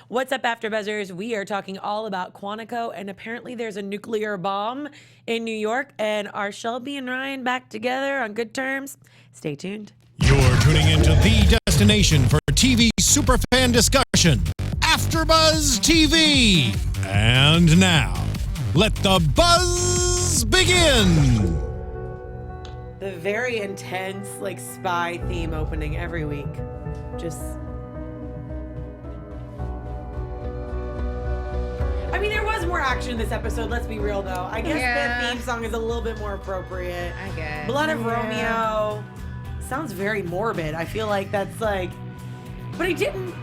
What's up, AfterBuzzers? We are talking all about Quantico, and apparently there's a nuclear bomb in New York, and are Shelby and Ryan back together on good terms? Stay tuned. You're tuning into the destination for TV superfan discussion, AfterBuzz TV. And now, let the buzz begin. The very intense, spy theme opening every week. I mean, there was more action in this episode, let's be real, though. I guess the theme song is a little bit more appropriate. I guess. Blood of Romeo sounds very morbid. I feel like that's but he didn't.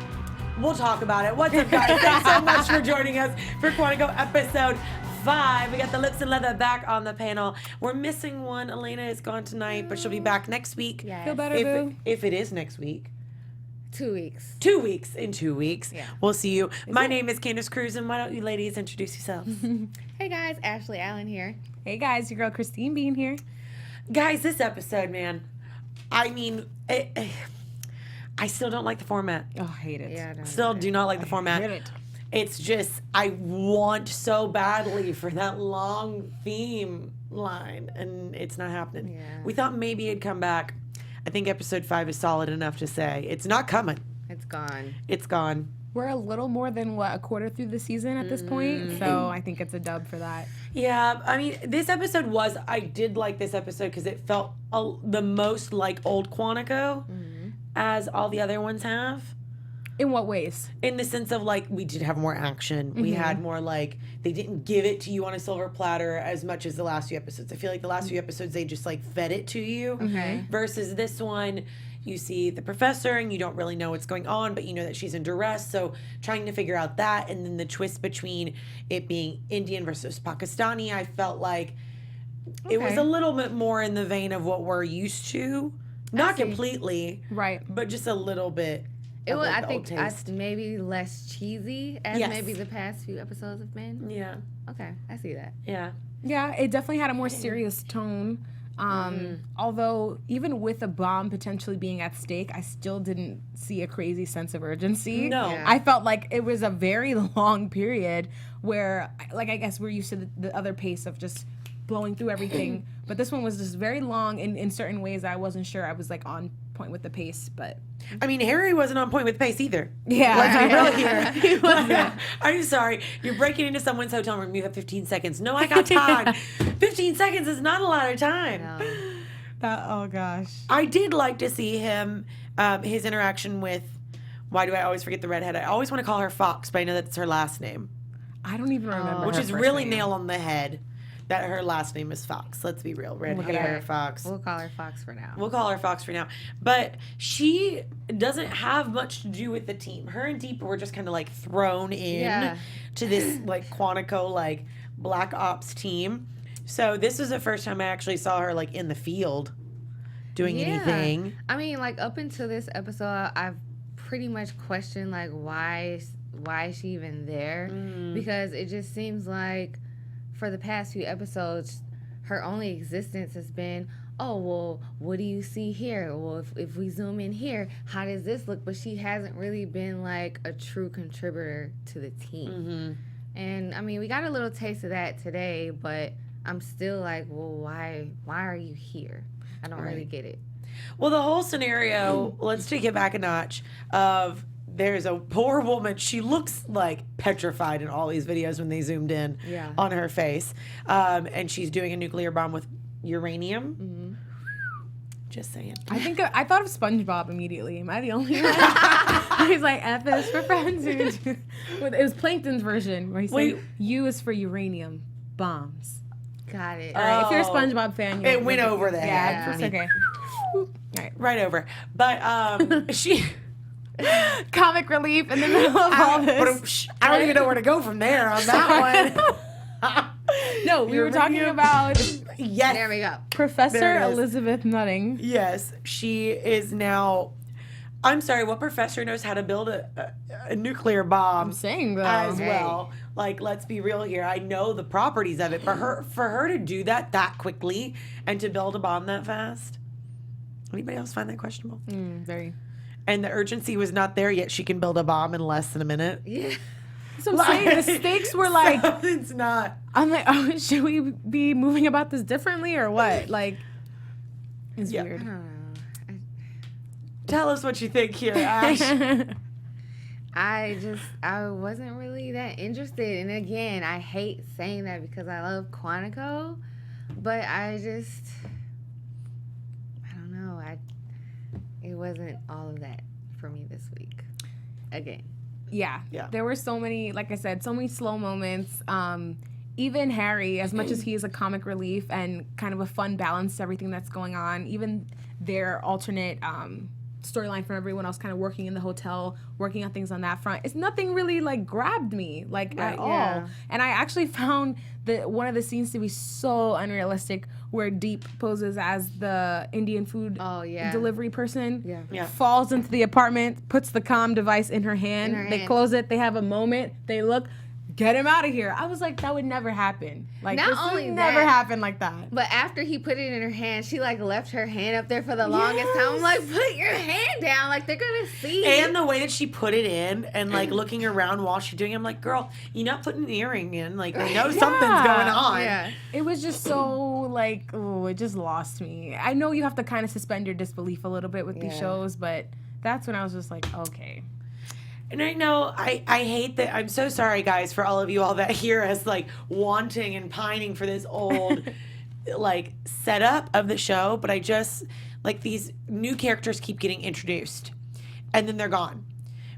We'll talk about it. What's up, guys? Thanks so much for joining us for Quantico episode 5. We got the Lips and Leather back on the panel. We're missing one. Elena is gone tonight, but she'll be back next week. Yes. Feel better, boo? If it is next week. 2 weeks. 2 weeks. In 2 weeks. Yeah. We'll see you. My name is Candice Cruz, and why don't you ladies introduce yourselves? Hey guys, Ashley Allen here. Hey guys, your girl Christine Bean here. Guys, this episode, man, I mean, I still don't like the format. Oh, I hate it. Yeah, I don't Still do not like the format. hate it. It's just, I want so badly for that long theme line, and it's not happening. Yeah. We thought maybe it'd come back. I think episode 5 is solid enough to say it's not coming. It's gone. It's gone. We're a little more than, a quarter through the season at this point, so I think it's a dub for that. Yeah, I mean, this episode I did like this episode because it felt the most like old Quantico as all the other ones have. In what ways? In the sense of we did have more action. We had more they didn't give it to you on a silver platter as much as the last few episodes. I feel like the last few episodes they just fed it to you. Okay. Versus this one, you see the professor and you don't really know what's going on, but you know that she's in duress. So trying to figure out that, and then the twist between it being Indian versus Pakistani, I felt like it was a little bit more in the vein of what we're used to. Not completely, Right. but just a little bit. It was, the I old think, taste. maybe less cheesy as Yes. maybe the past few episodes have been. Yeah, Okay, I see that. yeah. Yeah, it definitely had a more serious tone. Although, even with a bomb potentially being at stake, I still didn't see a crazy sense of urgency. No. Yeah. I felt like it was a very long period where, I guess we're used to the other pace of just blowing through everything. But this one was just very long in certain ways. I wasn't sure I was on point with the pace, but I mean, Harry wasn't on point with pace either. yeah. Let's be real here. I'm sorry. You're breaking into someone's hotel room. You have 15 seconds. No, I got time. 15 seconds is not a lot of time. No. Oh gosh. I did like to see him, his interaction with, why do I always forget the redhead? I always want to call her Fox, but I know that's her last name, I don't even remember. which her is first really name. nail on the head that her last name is Fox. Let's be real. Red Look at hair, her. Fox. We'll call her Fox for now. We'll call her Fox for now. But she doesn't have much to do with the team. Her and Deepa were just kind of thrown in to this Quantico Black Ops team. So this was the first time I actually saw her in the field doing anything. I mean, up until this episode, I've pretty much questioned why is she even there? Because it just seems like for the past few episodes, her only existence has been, oh, well, what do you see here? Well, if we zoom in here, how does this look? But she hasn't really been a true contributor to the team. And I mean, we got a little taste of that today, but I'm still well, why are you here? I don't really get it. Well, the whole scenario, let's take it back a notch, of there's a poor woman. She looks petrified in all these videos when they zoomed in on her face. And she's doing a nuclear bomb with uranium. Just saying. I thought of SpongeBob immediately. Am I the only one? He's F is for friends. It was Plankton's version where he said, U is for uranium bombs. Got it. All right, if you're a SpongeBob fan, It went over the Yeah, head. it's okay. All right. Right over. But she... Comic relief in the middle of all this. I don't even know where to go from there on that one. No, we were talking about Yes. There we go. Professor There it is. Elizabeth Nutting. Yes. She is now... I'm sorry, what professor knows how to build a nuclear bomb? I'm saying though. As well. Let's be real here. I know the properties of it. For her to do that quickly and to build a bomb that fast. Anybody else find that questionable? Very. and the urgency was not there yet. She can build a bomb in less than a minute. Yeah. So I'm saying the stakes were like, So it's not. I'm like, oh, should we be moving about this differently or what? Like, it's Yeah. weird. I don't know. Tell us what you think here, Ash. I wasn't really that interested. And again, I hate saying that because I love Quantico, but I don't know. It wasn't all of that for me this week. Again. Yeah. There were so many, like I said, so many slow moments. Even Harry, as much as he is a comic relief and kind of a fun balance to everything that's going on, even their alternate storyline from everyone else kind of working in the hotel, working on things on that front, it's nothing really like grabbed me at all. Yeah. And I actually found one of the scenes to be so unrealistic where Deep poses as the Indian food delivery person. Yeah. Falls into the apartment, puts the comm device in her hand. They close it. They have a moment. They look, get him out of here. I was like, that would never happen. Like, Not this only would never that, happen like that. But after he put it in her hand, she like left her hand up there for the longest time. I'm like, put your hand down. Like, they're going to see. And the way that she put it in and like looking around while she's doing it, I'm like, girl, you're not putting an earring in. Like, I know something's going on. Yeah. It was just so like, oh, it just lost me. I know you have to kind of suspend your disbelief a little bit with these shows, but that's when I was just like, okay. And I know I hate that. I'm so sorry, guys, for all of you all that hear us like wanting and pining for this old like setup of the show. But I just like these new characters keep getting introduced and then they're gone.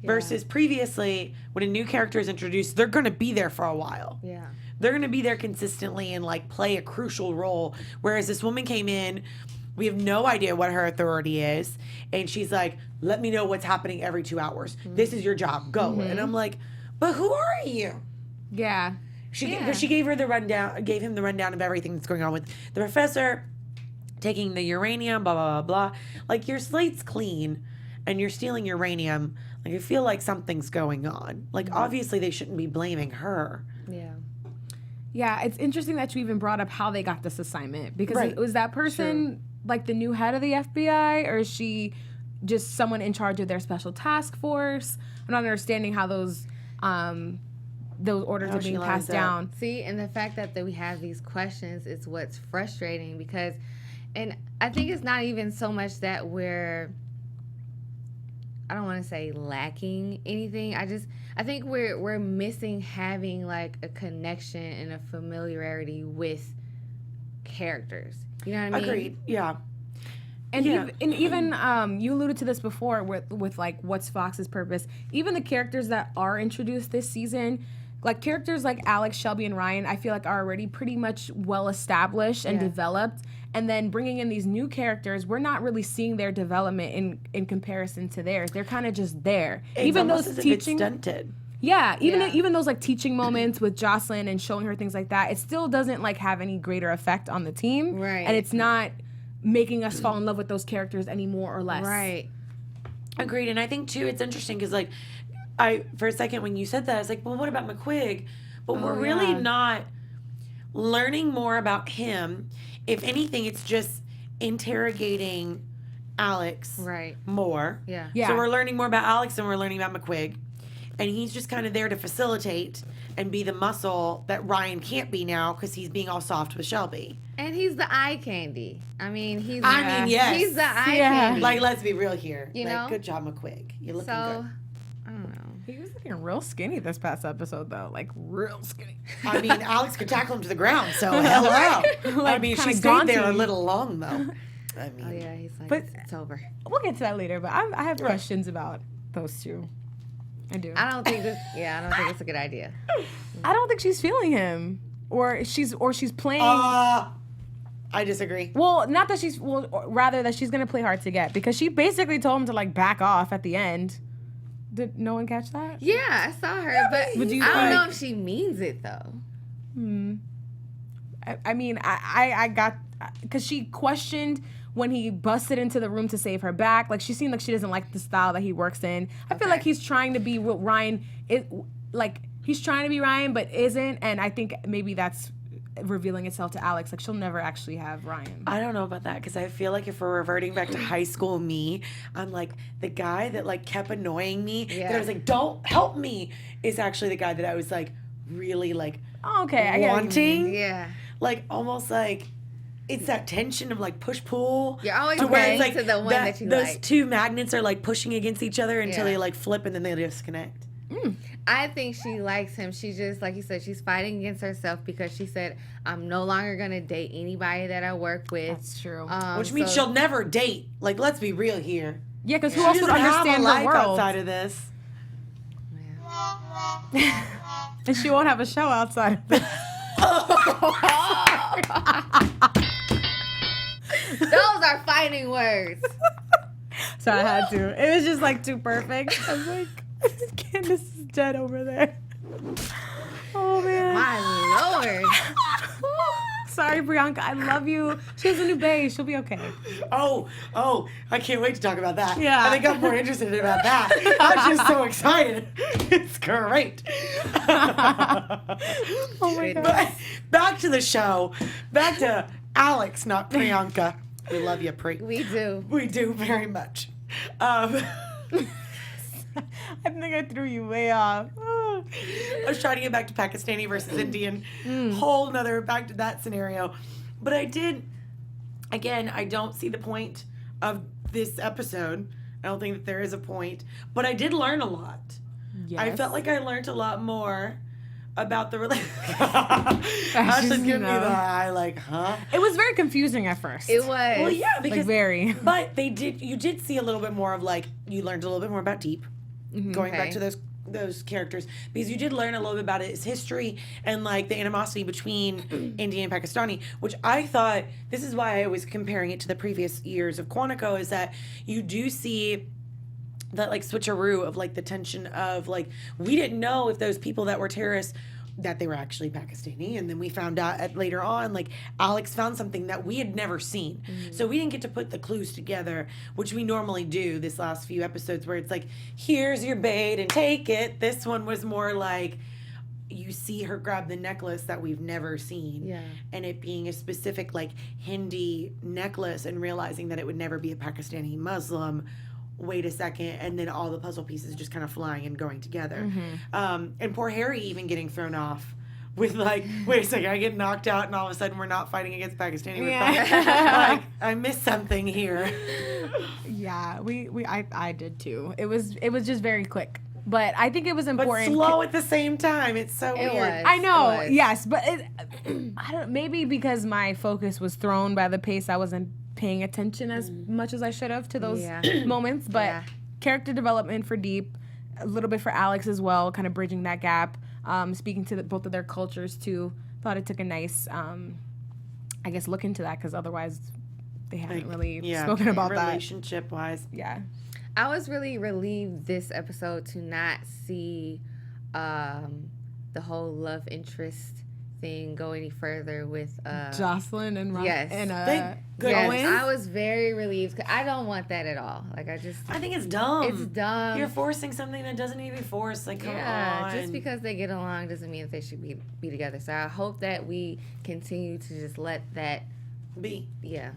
Versus previously, when a new character is introduced, they're going to be there for a while. Yeah. They're going to be there consistently and like play a crucial role. Whereas this woman came in, we have no idea what her authority is. And she's like, let me know what's happening every 2 hours. Mm-hmm. This is your job. Go. Mm-hmm. And I'm like, but who are you? Yeah. She gave her the rundown, gave him the rundown of everything that's going on with the professor taking the uranium, blah, blah, blah, blah. Like, your slate's clean and you're stealing uranium. Like, I feel like something's going on. Like, obviously they shouldn't be blaming her. Yeah. Yeah, it's interesting that you even brought up how they got this assignment. Because was that person like the new head of the FBI, or is she just someone in charge of their special task force? I'm not understanding how those orders are being passed down. See, and the fact that we have these questions is what's frustrating because, and I think it's not even so much that I don't want to say lacking anything. I think we're missing having like a connection and a familiarity with characters. You know what I mean? Agreed. Yeah. And even you alluded to this before with like what's Fox's purpose. Even the characters that are introduced this season, like characters like Alex, Shelby, and Ryan, I feel like are already pretty much well established and developed. And then bringing in these new characters, we're not really seeing their development in comparison to theirs. They're kind of just there. It's even almost those as if teaching, it's stunted. Yeah, even those like teaching moments with Jocelyn and showing her things like that, it still doesn't like have any greater effect on the team. Right. And it's not making us fall in love with those characters any more or less. Right. Agreed. And I think too, it's interesting because like for a second when you said that, I was like, well, what about McQuigg? But we're really not learning more about him. If anything, it's just interrogating Alex more. Yeah. So we're learning more about Alex than we're learning about McQuigg. And he's just kind of there to facilitate and be the muscle that Ryan can't be now because he's being all soft with Shelby. And he's the eye candy. I mean, yes. He's the eye candy. Like, let's be real here. You like, know? Good job, McQuigg. You're looking good. I don't know. He was looking real skinny this past episode, though. Like, real skinny. I mean, Alex could tackle him to the ground, so hello. I mean, she stayed there a little long, though. I mean, Oh, yeah, he's like, But- it's over. We'll get to that later, but I have questions about those two. I do. I don't think it's a good idea. I don't think she's feeling him, or she's playing. I disagree. Well, not that rather that she's gonna play hard to get because she basically told him to like back off at the end. Did no one catch that? Yeah, I saw her, but I don't know if she means it though. I mean, I got because she questioned when he busted into the room to save her back. Like, she seemed like she doesn't like the style that he works in. I feel like he's trying to be what Ryan is. Like, he's trying to be Ryan, but isn't. And I think maybe that's revealing itself to Alex. Like, she'll never actually have Ryan. I don't know about that because I feel like if we're reverting back to high school me, I'm like the guy that like kept annoying me. Yeah. That I was like, don't help me, is actually the guy that I was like really like Okay, I get what you wanting. Yeah. Like almost like it's that tension of like push pull. You're always to where going it's like to the one that you those like. two magnets are like pushing against each other until Yeah. they like flip and then they disconnect. I think she likes him. She just, like you said, she's fighting against herself because she said, I'm no longer going to date anybody that I work with. That's true. Which means she'll never date. Like, let's be real here. Yeah, because who She else would doesn't have a understand life her world? outside of this. And she won't have a show outside of this. Those are fighting words. So I had to. It was just like too perfect. I was like, Candice is dead over there. Oh man. My Lord. Sorry, Priyanka. I love you. She has a new bae. She'll be okay. Oh, I can't wait to talk about that. Yeah. I think I'm more interested about that. I'm just so excited. It's great. Oh my god. But back to the show. Back to Alex, not Priyanka. We love you, Pri. We do. We do very much. I think I threw you way off. I was trying to get back to Pakistani versus Indian. Whole nother back to that scenario. But I did, again, I don't see the point of this episode. I don't think that there is a point. But I did learn a lot. Yes. I felt like I learned a lot more about the relationship. Ashley's giving me the eye, like, huh? It was very confusing at first. It was. Well, yeah, because Like very. But you did see a little bit more of like you learned a little bit more about Deep, going back Okay. to those characters, because you did learn a little bit about his history and like the animosity between Indian and Pakistani, which I thought, this is why I was comparing it to the previous years of Quantico, is that you do see that like switcheroo of like the tension of like we didn't know if those people that were terrorists that they were actually Pakistani, and then we found out later on like Alex found something that we had never seen, so we didn't get to put the clues together, which we normally do this last few episodes where it's like here's your bait and take it. This one was more like you see her grab the necklace that we've never seen, Yeah. and it being a specific like Hindi necklace and realizing that it would never be a Pakistani Muslim. Wait a second, and then all the puzzle pieces just kind of flying and going together. And poor Harry even getting thrown off with like, wait a second, I get knocked out and all of a sudden we're not fighting against Pakistani. We're like, I missed something here. Yeah, I did too. It was just very quick. But I think it was But important. slow at the same time. It's so It weird. was. I know, was. yes, but I don't. Maybe because my focus was thrown by the pace, I wasn't paying attention as much as I should have to those Yeah. moments. But Yeah. character development for Deep, a little bit for Alex as well, kind of bridging that gap. Speaking to both of their cultures too. Thought it took a nice, I guess, look into that because otherwise they haven't really spoken about that. Relationship wise. Yeah. I was really relieved this episode to not see the whole love interest thing go any further with Jocelyn and Ron. Yes. And Thank yes, Owen? I was very relieved 'cause I don't want that at all. Like I think it's dumb. it's dumb. You're forcing something that doesn't need to be forced. Like, come Yeah, on. just because they get along doesn't mean that they should be together. So I hope that we continue to just let that be. yeah.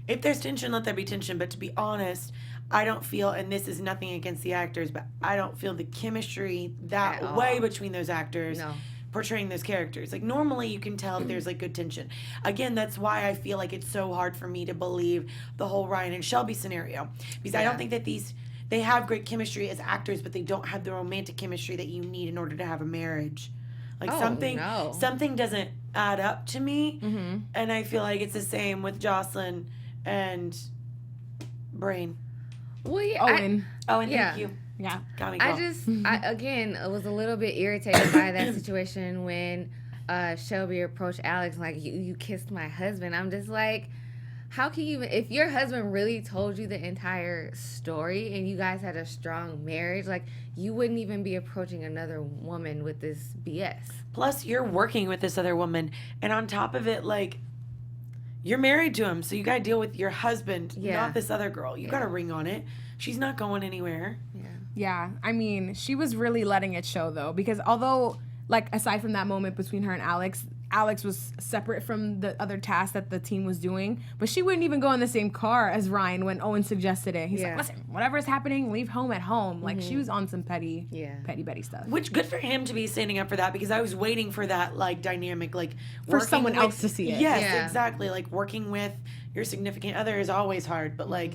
If there's tension, let there be tension. But to be honest, I don't feel, and this is nothing against the actors, but I don't feel the chemistry that At way all. between those actors. No. Portraying those characters. Like normally you can tell if there's like good tension. Again, that's why I feel like it's so hard for me to believe the whole Ryan and Shelby scenario. Because I don't think that they have great chemistry as actors, but they don't have the romantic chemistry that you need in order to have a marriage. Like Oh, no. something doesn't add up to me. And I feel like it's the same with Jocelyn and Brain. Well, yeah, Owen. Oh, and Yeah. thank you. Yeah. Got me, I girl. just, again, I was a little bit irritated by that situation when Shelby approached Alex like, you kissed my husband. I'm just like, how can you, if your husband really told you the entire story and you guys had a strong marriage, like, you wouldn't even be approaching another woman with this BS. Plus, you're working with this other woman, and on top of it, like, you're married to him, so you gotta deal with your husband, not this other girl. You got a ring on it. She's not going anywhere. Yeah. Yeah, I mean, she was really letting it show though, because although, like, aside from that moment between her and Alex, Alex was separate from the other tasks that the team was doing, but she wouldn't even go in the same car as Ryan when Owen suggested it. He's like, listen, whatever is happening, leave home at home. Like, she was on some petty Betty stuff. Which, good for him to be standing up for that, because I was waiting for that, like, dynamic, like, for someone else to see it. Yes, exactly. Like, working with your significant other is always hard, but, like,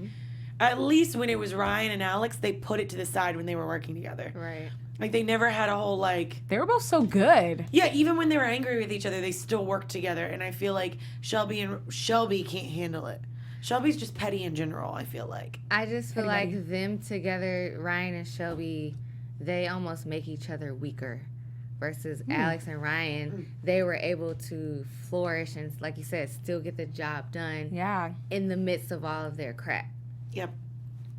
at least when it was Ryan and Alex, they put it to the side when they were working together. Right. Like, they never had a whole, like... They were both so good. Yeah, even when they were angry with each other, they still worked together. And I feel like Shelby can't handle it. Shelby's just petty in general, I feel like. I just feel like them together, Ryan and Shelby, they almost make each other weaker. Versus Alex and Ryan, they were able to flourish and, like you said, still get the job done. Yeah. In the midst of all of their crap. Yep.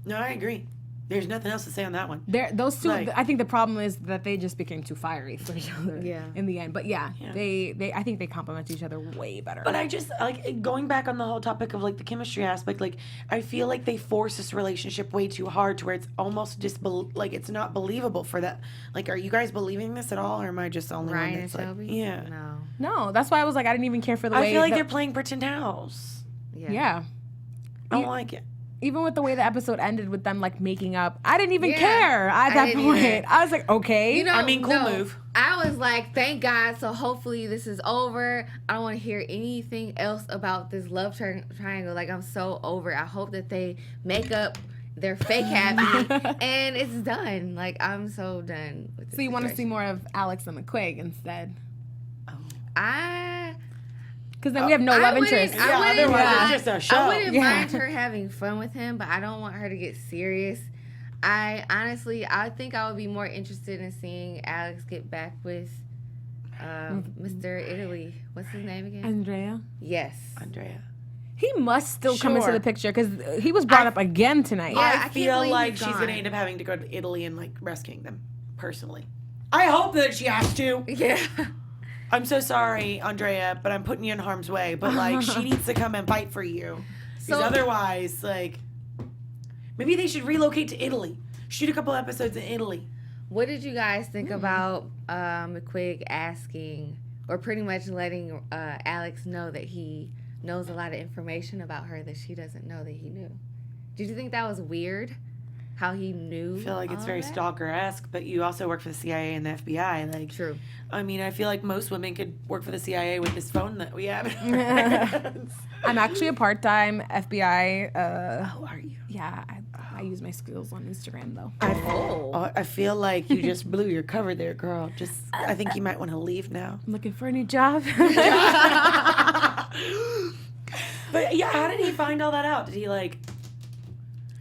No, I agree. There's nothing else to say on that one. Those two, like, I think the problem is that they just became too fiery for each other in the end. But they I think they complement each other way better. But I just, like, going back on the whole topic of, like, the chemistry aspect, like, I feel like they force this relationship way too hard to where it's almost like, it's not believable for that. Like, are you guys believing this at all, or am I just the only Ryan one and that's like, Shelby? yeah. No, that's why I was like, I didn't even care for the way. I feel like they're playing pretend house. Yeah. I don't like it. Even with the way the episode ended with them, like, making up, I didn't even care at that point. Either. I was like, okay. You know, I mean, cool move. I was like, thank God. So hopefully this is over. I don't want to hear anything else about this love triangle. Like, I'm so over it. I hope that they make up, they're fake happy, and it's done. Like, I'm so done with this. So you want to see more of Alex and McQuig instead? Because then we have no love interest. Otherwise it's just a show. I wouldn't mind her having fun with him, but I don't want her to get serious. I think I would be more interested in seeing Alex get back with Mr. Italy. What's his name again? Andrea. Yes. Andrea. He must still come into the picture because he was brought up again tonight. Yeah, I feel like she's going to end up having to go to Italy and, like, rescuing them, personally. I hope that she has to. Yeah. I'm so sorry, Andrea, but I'm putting you in harm's way. But, like, she needs to come and fight for you. Because otherwise, like, maybe they should relocate to Italy. Shoot a couple episodes in Italy. What did you guys think about McQuig asking, or pretty much letting Alex know that he knows a lot of information about her that she doesn't know that he knew? Did you think that was weird? How he knew? I feel like it's very stalker-esque, but you also work for the CIA and the FBI. Like, true. I mean, I feel like most women could work for the CIA with this phone that we have. I'm actually a part-time FBI. Oh, are you? Yeah, I use my skills on Instagram, though. I feel like you just blew your cover there, girl. I think you might want to leave now. I'm looking for a new job. But yeah, how did he find all that out? Did he, like...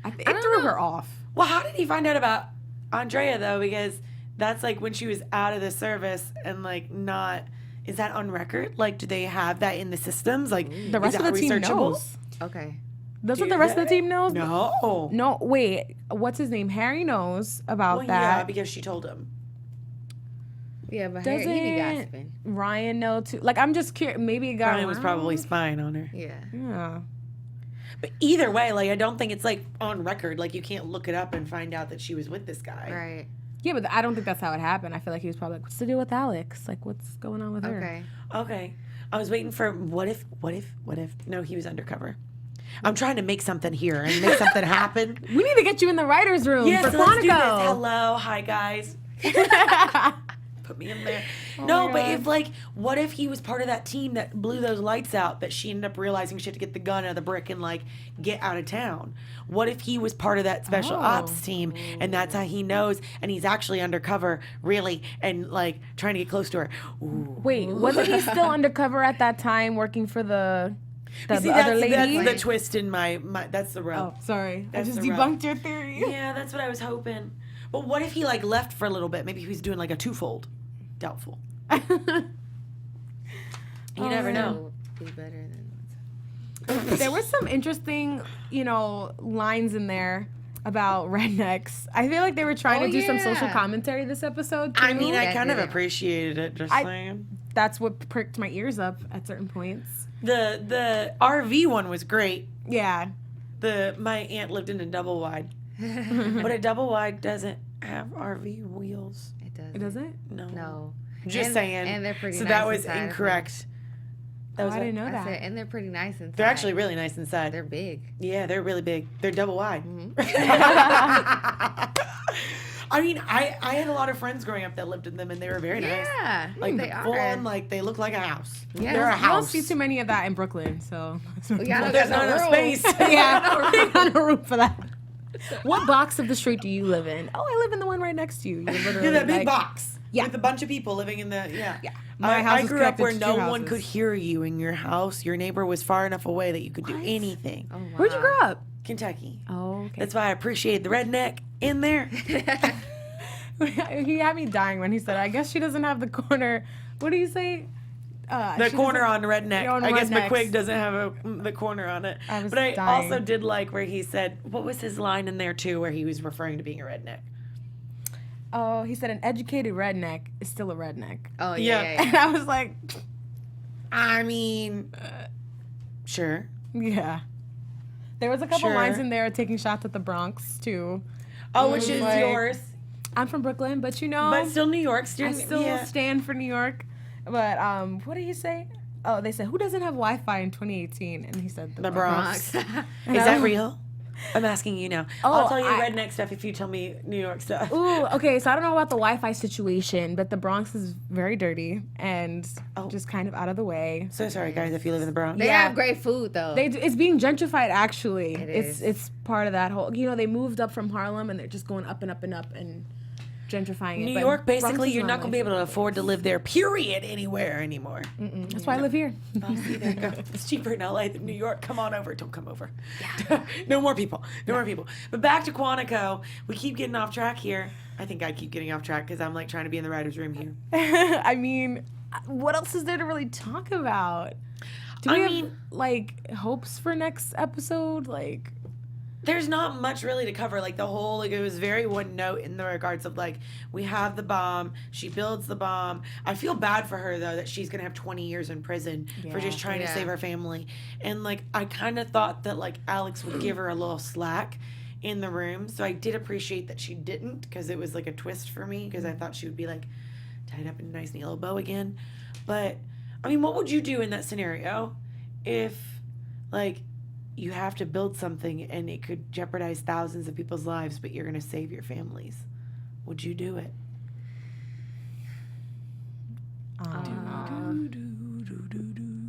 It threw her off. Well, how did he find out about Andrea, though? Because that's, like, when she was out of the service and, like, not... Is that on record? Like, do they have that in the systems? Like, the rest of the team knows. Okay. That's what the rest of the team knows? No. No, wait. What's his name? Harry knows about that. Yeah, because she told him. Yeah, but he be gossiping. Ryan know, too? Like, I'm just curious. Maybe it got Ryan was probably spying on her. Yeah. But either way, like, I don't think it's, like, on record. Like, you can't look it up and find out that she was with this guy. Right. Yeah, but I don't think that's how it happened. I feel like he was probably like, what's to do with Alex? Like, what's going on with her? Okay. I was waiting for what if. No, he was undercover. I'm trying to make something here and make something happen. We need to get you in the writer's room for so Quantico. Let's do this. Hello. Hi, guys. Put me in there. No, but if, like, what if he was part of that team that blew those lights out that she ended up realizing she had to get the gun out of the brick and, like, get out of town? What if he was part of that special ops team and that's how he knows and he's actually undercover, really, and, like, trying to get close to her? Ooh. Wait, wasn't he still undercover at that time working for the see, other lady? That's the twist in my that's the rub. Oh, sorry. That's I just the debunked rub. your theory. Yeah, that's what I was hoping. But what if he, like, left for a little bit? Maybe he was doing, like, a twofold. Doubtful. You never know. Be better than There were some interesting, lines in there about rednecks. I feel like they were trying to do some social commentary this episode, too. I mean, I kind of appreciated it, just saying. That's what pricked my ears up at certain points. The RV one was great. Yeah. My aunt lived in a double wide. But a double wide doesn't have RV wheels. It doesn't. It doesn't? No. Just saying. And they're pretty so nice that was inside, incorrect. That was I didn't know I that. said, and they're pretty nice inside. They're actually really nice inside. They're big. Yeah, they're really big. They're double wide. I mean, I had a lot of friends growing up that lived in them, and they were very nice. Yeah, Like they full are. on, like they look like a house. Yeah. They're a You don't house. see too many of that in Brooklyn, so. Yeah, There's not enough space. Yeah, we got no room for that. What box of the street do you live in? Oh, I live in the one right next to you. You're literally Yeah, that big like- box. Yeah. With a bunch of people living in the Yeah. My house I is grew up connected where to no two one houses. could hear you in your house. Your neighbor was far enough away that you could do anything. Oh, wow. Where'd you grow up? Kentucky. Oh, okay. That's why I appreciate the redneck in there. He had me dying when he said, I guess she doesn't have the corner. What do you say? The She corner doesn't- on redneck. on I guess rednecks. McQuig doesn't have the corner on it. I was but I dying. also did like where he said, what was his line in there too, where he was referring to being a redneck? Oh, he said an educated redneck is still a redneck. Oh, Yeah. yeah. And I was like, I mean, sure. yeah. There was a couple Sure. lines in there taking shots at the Bronx, too. Oh, which is Like- yours. I'm from Brooklyn, but you know, But still New York. I Still, still yeah. stand for New York. But what did he say? Oh, they said, who doesn't have Wi-Fi in 2018? And he said, The Bronx. Bronx. Is that real? I'm asking you now. Oh, I'll tell you I- redneck stuff if you tell me New York stuff. Ooh, okay, so I don't know about the Wi-Fi situation, but the Bronx is very dirty and just kind of out of the way. So sorry, guys, if you live in the Bronx. They Yeah. have great food, though. It's being gentrified, actually. It It's is. it's part of that whole. You know, they moved up from Harlem and they're just going up and up and up and gentrifying it. New But York, Bronx basically, is you're not nice. going to be able to afford to live there, period, anywhere anymore. That's why I live here. Oh, see, there you go. It's cheaper in LA than New York. Come on over. Don't come over. No more people. No more people. But back to Quantico. We keep getting off track here. I think I keep getting off track because I'm like trying to be in the writer's room here. I mean, what else is there to really talk about? Do we have like hopes for next episode? Like, There's not much really to cover. Like the whole, like it was very one note in the regards of like, we have the bomb, she builds the bomb. I feel bad for her though that she's gonna have 20 years in prison for just trying to save her family. And like I kind of thought that like Alex would give her a little slack in the room. So I did appreciate that she didn't, because it was like a twist for me, because I thought she would be like tied up in a nice yellow bow again. But I mean, what would you do in that scenario if like you have to build something and it could jeopardize thousands of people's lives, but you're going to save your families? Would you do it?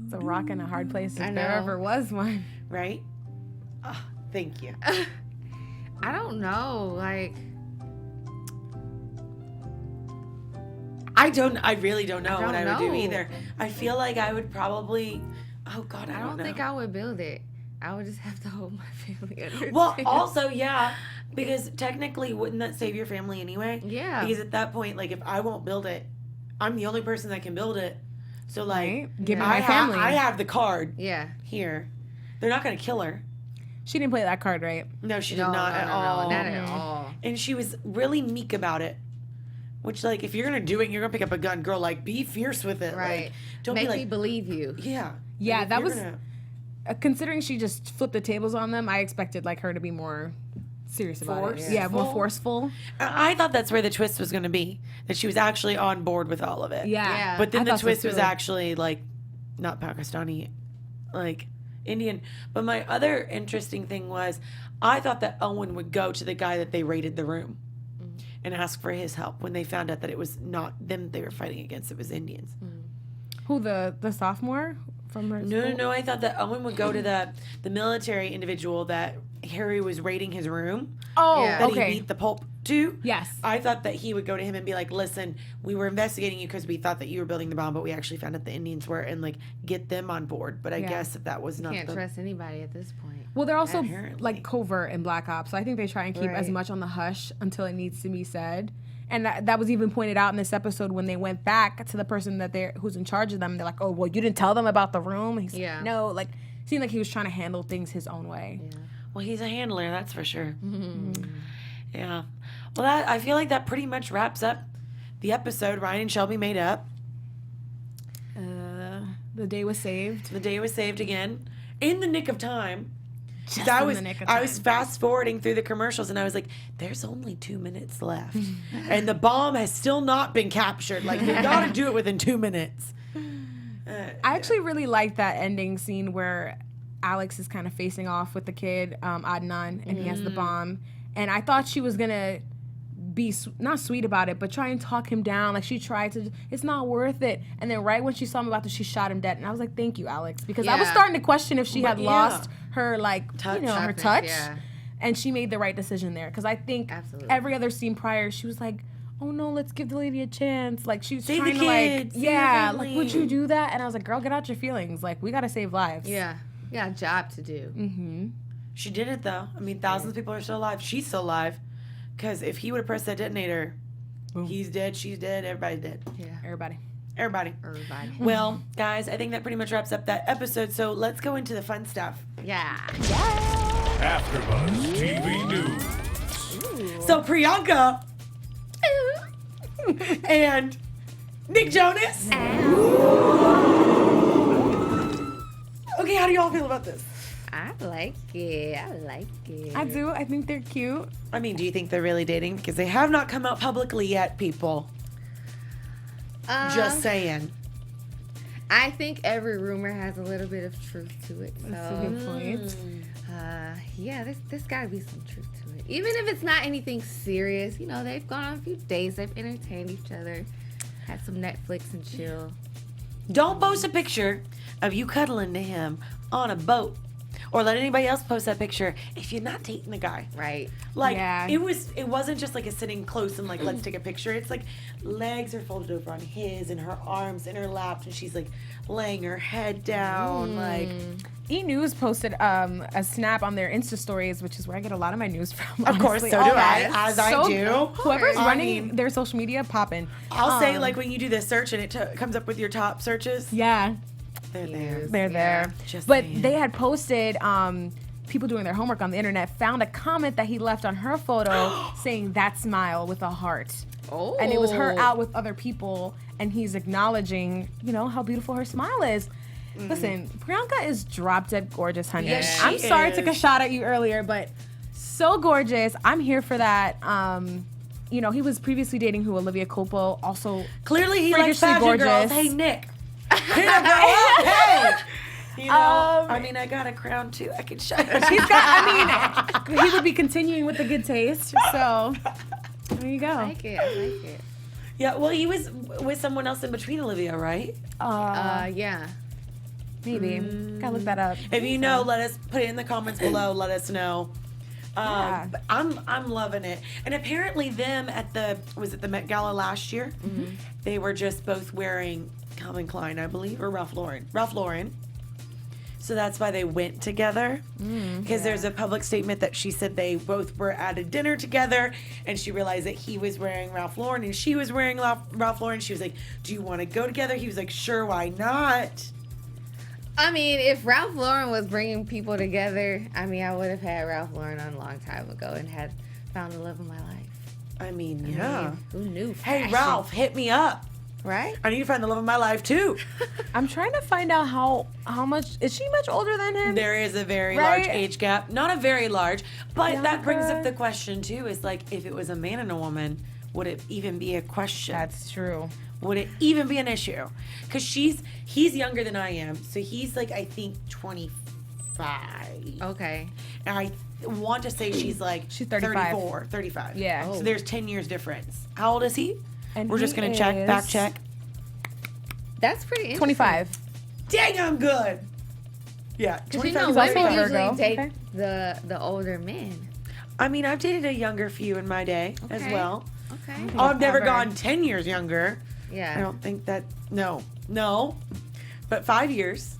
it's a rock and a hard place I if there know. ever was one. Right? Oh, thank you. I don't know. Like, I really don't know I what don't I would do know. either. I feel like I would probably, oh God, I I don't know. think I would build it. I would just have to hold my family under. Well, also, yeah, because technically, wouldn't that save your family anyway? Yeah. Because at that point, like, if I won't build it, I'm the only person that can build it. So, like, Right? Give me Yeah. my family. I have the card Yeah. here. They're not going to kill her. She didn't play that card right. No, she did No, not no, at no, all. no, not at all. And she was really meek about it. Which, like, if you're going to do it, you're going to pick up a gun, girl, like, be fierce with it. Right. Like, don't Make be like, me believe you. yeah. Yeah, Like, if that you're was- gonna- Considering she just flipped the tables on them, I expected like her to be more serious about it. Yeah, more forceful. I thought that's where the twist was going to be. That she was actually on board with all of it. Yeah. Yeah. But then I the thought so, twist was too. actually like not Pakistani, like Indian. But my other interesting thing was I thought that Owen would go to the guy that they raided the room and ask for his help when they found out that it was not them they were fighting against, it was Indians. Who the sophomore from her No, school? no, I thought that Owen would go to the military individual that Harry was raiding his room, Oh, Yeah. that okay. he beat the pulp to. Yes. I thought that he would go to him and be like, listen, we were investigating you because we thought that you were building the bomb, but we actually found out the Indians were, and like get them on board. But I Yeah. guess if that was not Can't the trust anybody at this point. Well, they're also Apparently. like covert in Black Ops, so I think they try and keep as Right. much on the hush until it needs to be said. And that was even pointed out in this episode when they went back to the person who's in charge of them. They're like, "Oh, well, you didn't tell them about the room." And he's Yeah. like, "No," like seemed like he was trying to handle things his own way. Yeah. Well, he's a handler, that's for sure. Yeah. Well, that I feel like that pretty much wraps up the episode. Ryan and Shelby made up. The day was saved. The day was saved again in the nick of time. Just in the nick of I was time. fast forwarding through the commercials and I was like, there's only 2 minutes left. And the bomb has still not been captured. Like, you got to do it within 2 minutes. I actually really liked that ending scene where Alex is kind of facing off with the kid, Adnan, and he has the bomb. And I thought she was going to be not sweet about it, but try and talk him down. Like, she tried to, it's not worth it. And then right when she saw him about to, she shot him dead. And I was like, thank you, Alex. Because I was starting to question if she had lost her, like, touch. her Toughness, touch. yeah. And she made the right decision there. Because I think every other scene prior, she was like, oh no, let's give the lady a chance. Like, she was Save trying the to, kids, like, save yeah, the like, family. would you do that? And I was like, girl, get out your feelings. Like, we got to save lives. Yeah. You got a job to do. Mm-hmm. She did it, though. I mean, thousands of people are still alive. She's still alive. Because if he would have pressed that detonator, he's dead, she's dead, everybody's dead. Yeah. Everybody. Everybody. Everybody. Well, guys, I think that pretty much wraps up that episode. So let's go into the fun stuff. Yeah. AfterBuzz TV News. So Priyanka and Nick Jonas. Okay, how do y'all feel about this? I like it. I like it. I do. I think they're cute. I mean, do you think they're really dating? Because they have not come out publicly yet, people. Just saying. I think every rumor has a little bit of truth to it. So, That's a good point. yeah, there's got to be some truth to it. Even if it's not anything serious, you know, they've gone on a few dates, they've entertained each other, had some Netflix and chill. Don't post a picture of you cuddling to him on a boat. Or let anybody else post that picture if you're not dating the guy. Right. Like, Yeah. it wasn't just like a sitting close and like, let's take a picture. It's like legs are folded over on his and her arms interlapped and she's like laying her head down. Like, E! News posted a snap on their Insta stories, which is where I get a lot of my news from. of course, honestly. so do Oh, I, yeah. as I So do. good. Whoever's I running mean, their social media, popping. I'll say like when you do this search and it comes up with your top searches, Yeah, they're there. they're there. Just But saying. they had posted people doing their homework on the internet found a comment that he left on her photo saying that smile with a heart. Oh. And it was her out with other people, and he's acknowledging, you know, how beautiful her smile is. Listen, Priyanka is drop dead gorgeous, honey. Yes, I'm she sorry I is. took a shot at you earlier, but so gorgeous. I'm here for that. You know, he was previously dating Olivia Culpo, also Clearly he likes freakishly pageant girls. gorgeous. Hey, Nick. Hit a girl up. Hey. You know, I mean, I got a crown too. I can show you. He's got, I mean, he would be continuing with the good taste. So there you go. I like it. I like it. Yeah, well, he was with someone else in between Olivia, right? Yeah. Maybe. Gotta look that up. If you know, let us put it in the comments below. Let us know. Yeah. But I'm loving it. And apparently, them at the the Met Gala last year, they were just both wearing Calvin Klein, I believe, or Ralph Lauren. Ralph Lauren. So that's why they went together. Because there's a public statement that she said they both were at a dinner together, and she realized that he was wearing Ralph Lauren and she was wearing Ralph Lauren. She was like, "Do you want to go together?" He was like, "Sure, why not?" I mean, if Ralph Lauren was bringing people together, I mean, I would have had Ralph Lauren on a long time ago and had found the love of my life. I mean, I yeah. mean, who knew? Hey, Fashion, Ralph, hit me up. Right? I need to find the love of my life too. I'm trying to find out how much is she much older than him? There is a very Right? large age gap. Not a very large, but that brings up Younger. the question too, is like, if it was a man and a woman, would it even be a question? That's true. Would it even be an issue? Because he's younger than I am, so he's like, I think 25. Okay. And I want to say she's like She's 35. 34, 35. Yeah. So there's 10 years difference. How old is he? And We're just he gonna check, is back check. That's pretty interesting. 25. Dang, I'm good. Yeah, 'Cause 25 you know, is also women a 35. usually Virgo. date Okay. the older men. I mean, I've dated a younger few in my day as Okay. well. Okay. Oh, I've never Ever. gone 10 years younger. I Yeah. don't think that, no. But 5 years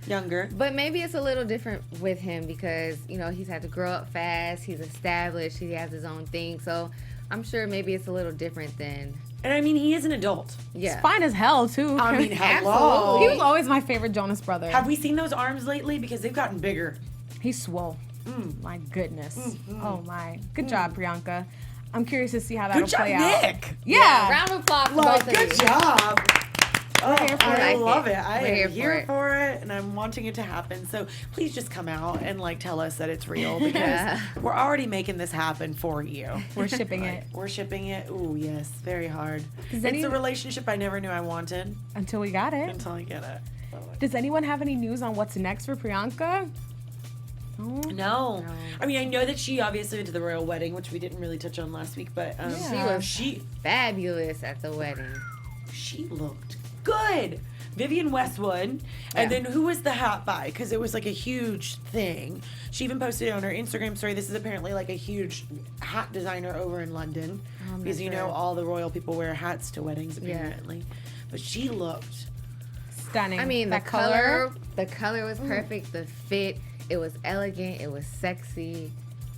younger. But maybe it's a little different with him because, you know, he's had to grow up fast. He's established. He has his own thing. So I'm sure maybe it's a little different than, And I mean, he is an adult. yeah. He's fine as hell too. I mean, hello. Absolutely. he was always my favorite Jonas brother. Have we seen those arms lately? Because they've gotten bigger. He's swole. My goodness. Oh my. Good job, Priyanka. I'm curious to see how that'll Good job, play out. Nick. Yeah. Round of applause for Like, both of good you. job. Oh, here for I it. love it. I We're am here here for it, and I'm wanting it to happen. So please just come out and like tell us that it's real because we're already making this happen for you. We're shipping it We're shipping it. Ooh, yes, very hard. Does It's a relationship I never knew I wanted until we got it. until I get it. Does anyone have any news on what's next for Priyanka? No. I mean, I know that she obviously went to the royal wedding, which we didn't really touch on last week, but She was fabulous at the wedding. she looked good. Vivian Westwood, and then who was the hat by? Because it was like a huge thing. She even posted it on her Instagram story. This is apparently like a huge hat designer over in London, because you know all the royal people wear hats to weddings apparently. But she looked Stunning. I mean, that the color was perfect. The fit, it was elegant. It was sexy.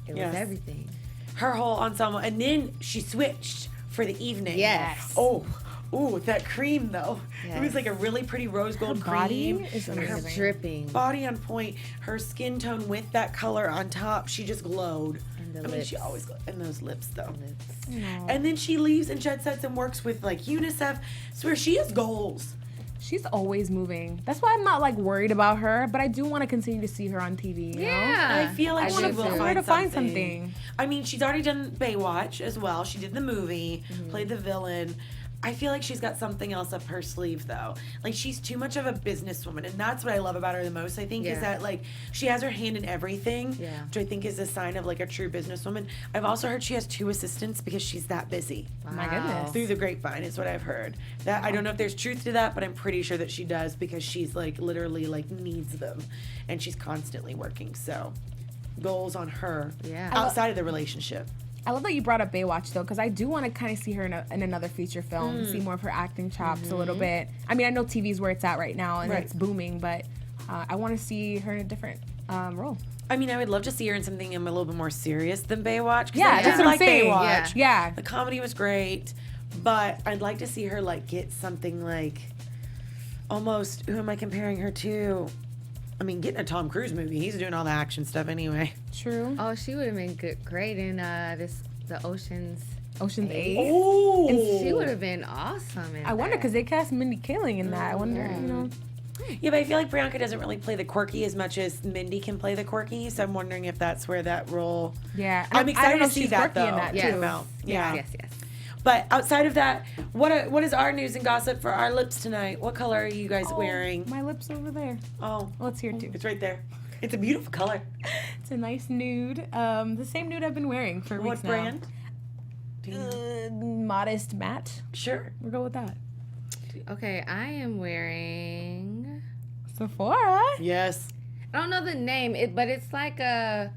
It was everything. her whole ensemble, and then she switched for the evening. Yes. Oh. Ooh, that cream though. It was Yes. like a really pretty rose gold body cream. is It was amazing. dripping. Body on point. Her skin tone with that color on top, she just glowed. And the I mean, she lips. always and those lips though. Lips. And then she leaves and jet sets and works with like UNICEF. Swear she has goals. She's always moving. That's why I'm not like worried about her, but I do want to continue to see her on TV. You know? Yeah. I feel like I she do will too. I want her to find something. I mean, she's already done Baywatch as well. She did the movie, Mm-hmm. played the villain. I feel like she's got something else up her sleeve though. Like she's too much of a businesswoman, and that's what I love about her the most. I think is Yeah. that like she has her hand in everything, Yeah. which I think is a sign of like a true businesswoman. I've also heard she has 2 assistants because she's that busy. My goodness. Through the grapevine is what I've heard. That I don't know if there's truth to that, but I'm pretty sure that she does because she's like literally like needs them, and she's constantly working. So goals on her Yeah. outside of the relationship. I love that you brought up Baywatch though, because I do want to kind of see her in another feature film, see more of her acting chops a little bit. I mean, I know TV's where it's at right now and Right. it's booming, but I want to see her in a different role. I mean, I would love to see her in something a little bit more serious than Baywatch. 'Cause Yeah, I that's did what I'm like saying. Baywatch. Yeah. The comedy was great, but I'd like to see her like get something like almost. Who am I comparing her to? I mean, getting a Tom Cruise movie. He's doing all the action stuff anyway. True. Oh, she would have been great in the Ocean's 8. Oh, She would have been awesome in I wonder that. because they cast Mindy Kaling in that. I wonder, you know. Yeah, but I feel like Priyanka doesn't really play the quirky as much as Mindy can play the quirky. So I'm wondering if that's where that role. Yeah. I'm I excited don't know to if see she's that quirky though. in that Yes. too. come out. Yeah. Yes, yes. But outside of that, what is our news and gossip for our lips tonight? What color are you guys wearing? My lips over there. Oh, Well, it's here too. it's right there. It's a beautiful color. It's a nice nude. The same nude I've been wearing for What weeks brand? Do you know? now. Modest matte. Sure. We'll go with that. Okay, I am wearing. Sephora. Yes. I don't know the name, but it's like a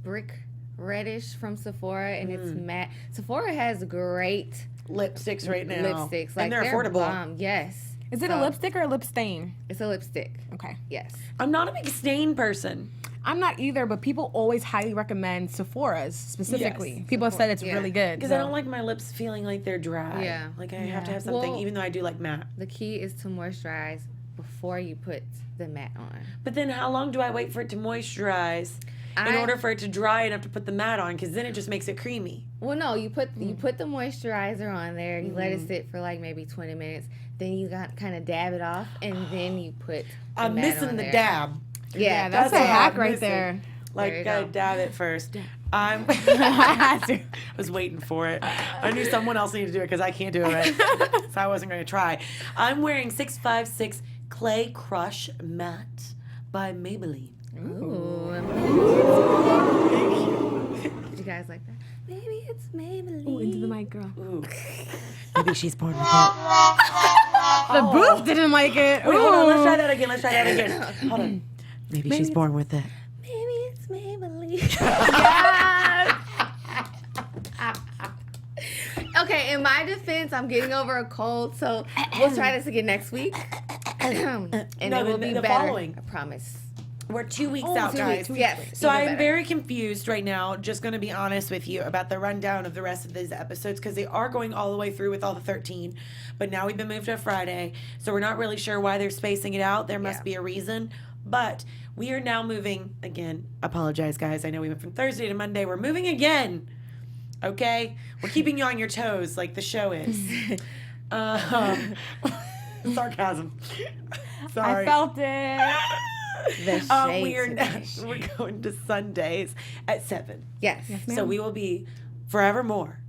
brick reddish from Sephora, and it's matte. Sephora has great Lipsticks right now. lipsticks. Like and they're affordable. Bomb. Yes. Is it a So, lipstick or a lip stain? It's a lipstick. Okay. Yes. I'm not a big stain person. I'm not either, but people always highly recommend Sephora's specifically. Yes. People have said it's Yeah. really good. Because I don't like my lips feeling like they're dry. Yeah. Like I have to have something, Well- even though I do like matte. The key is to moisturize before you put the matte on. But then how long do I wait for it to moisturize in order for it to dry enough to put the matte on? Because then it just makes it creamy. Well, no, you put the moisturizer on there. You let it sit for like maybe 20 minutes. Then you got kind of dab it off, and then you put. The I'm matte missing on the there. dab. Yeah, that's a what hack I'm right missing. there. Like, There you gotta go. dab it first. I was waiting for it. I knew someone else needed to do it because I can't do it right. So I wasn't going to try. I'm wearing 656 Clay Crush Matte by Maybelline. Ooh. Did you guys like that? Maybe it's Maybelline. Ooh, into the mic, girl. Ooh. Maybe she's born with it. The booth didn't like it. Wait, hold on. Let's Ooh. try that again. Hold on. Maybe she's born with it. Maybe it's Maybelline. Okay, in my defense, I'm getting over a cold, so we'll try this again next week. And No, it will the be better. following. I promise. We're 2 weeks out, 2 guys. weeks. Yes. So even I'm better. very confused right now, just going to be honest with you about the rundown of the rest of these episodes because they are going all the way through with all the 13, but now we've been moved to a Friday, so we're not really sure why they're spacing it out. There must Yeah. be a reason, but we are now moving again. Apologize, guys. I know we went from Thursday to Monday. We're moving again. Okay? We're keeping you on your toes like the show is. Sarcasm. Sorry. I felt it. The shades. We're going to Sundays at 7. Yes. So we will be forevermore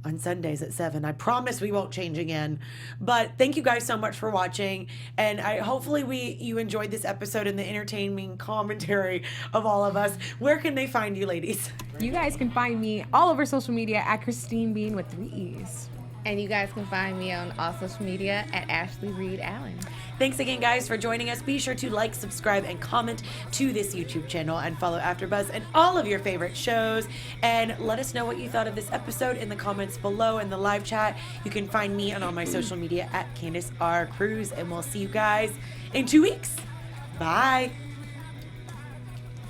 on Sundays at 7. I promise we won't change again. But thank you guys so much for watching. And hopefully you enjoyed this episode and the entertaining commentary of all of us. Where can they find you, ladies? You guys can find me all over social media at Christine Bean with 3 E's. And you guys can find me on all social media at Ashley Reed Allen. Thanks again, guys, for joining us. Be sure to like, subscribe, and comment to this YouTube channel and follow AfterBuzz and all of your favorite shows. And let us know what you thought of this episode in the comments below in the live chat. You can find me on all my social media at Candice R. Cruz. And we'll see you guys in 2 weeks. Bye.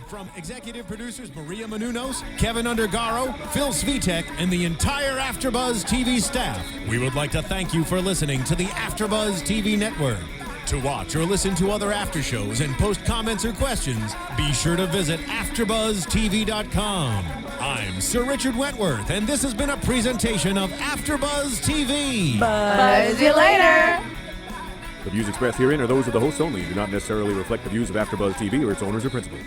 From executive producers Maria Menounos, Kevin Undergaro, Phil Svitek, and the entire AfterBuzz TV staff, we would like to thank you for listening to the AfterBuzz TV network. To watch or listen to other after shows and post comments or questions, be sure to visit AfterBuzzTV.com. I'm Sir Richard Wentworth, and this has been a presentation of AfterBuzz TV. Buzz you later. The views expressed herein are those of the hosts only and do not necessarily reflect the views of AfterBuzz TV or its owners or principals.